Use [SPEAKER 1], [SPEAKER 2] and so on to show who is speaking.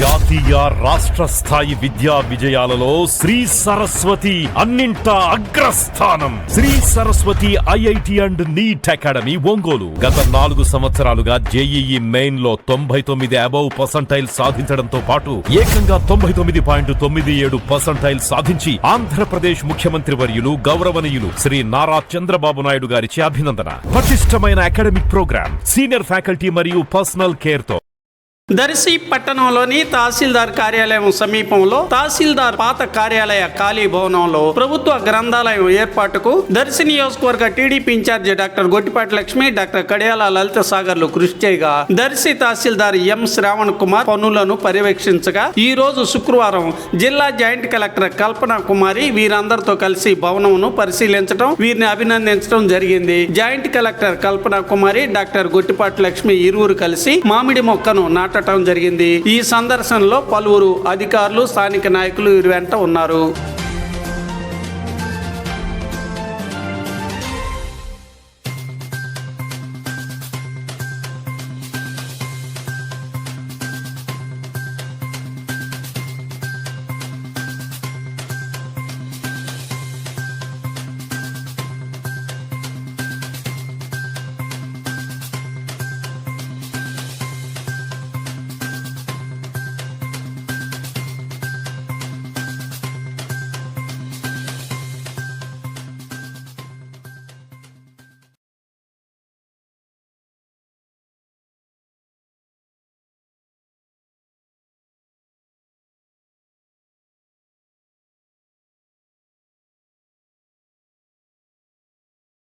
[SPEAKER 1] జాతీయ రాష్ట్ర స్థాయి విద్యా విజయాలలో శ్రీ సరస్వతి అన్నింటా అగ్రస్థానం. Sri Saraswati IIT and NEET academy Ongole గత 4 సంవత్సరాలుగా జేఈఈ మెయిన్ లో 99 అబౌవ్ పర్సంటైల్ సాధించడంతో పాటు ఏకంగా 99.97% సాధించి ఆంధ్రప్రదేశ్ ముఖ్యమంత్రి వర్యులు గౌరవనీయులు శ్రీ నారా చంద్రబాబు నాయుడు గారిచే అభినందన. పటిష్టమైన అకాడమిక్ ప్రోగ్రామ్, సీనియర్ ఫ్యాకల్టీ మరియు పర్సనల్ కేర్ తో
[SPEAKER 2] దర్శి పట్టణంలోని తహసీల్దార్ కార్యాలయం సమీపంలో తహసీల్దార్ పాత కార్యాలయ ఖాళీ భవనంలో ప్రభుత్వ గ్రంథాలయం ఏర్పాటుకు దర్శి నియోజకవర్గ TDP incharge doctor Gottipati Lakshmi, doctor Kadiyala Lalitha సాగర్లు కృషి చేయగా దర్శి తహసీల్దార్ ఎం శ్రావణ్ కుమార్ పనులను పర్యవేక్షించగా ఈ రోజు శుక్రవారం జిల్లా జాయింట్ కలెక్టర్ కల్పన కుమారి వీరందరితో కలిసి భవనమును పరిశీలించడం, వీరిని అభినందించడం జరిగింది. జాయింట్ కలెక్టర్ కల్పన కుమారి, డాక్టర్ గొట్టిపాటి లక్ష్మి ఇరువురు కలిసి మామిడి మొక్కను నాటడం జరిగింది. ఈ సందర్శనలో పలువురు అధికారులు, స్థానిక నాయకులు వీరి వెంట ఉన్నారు.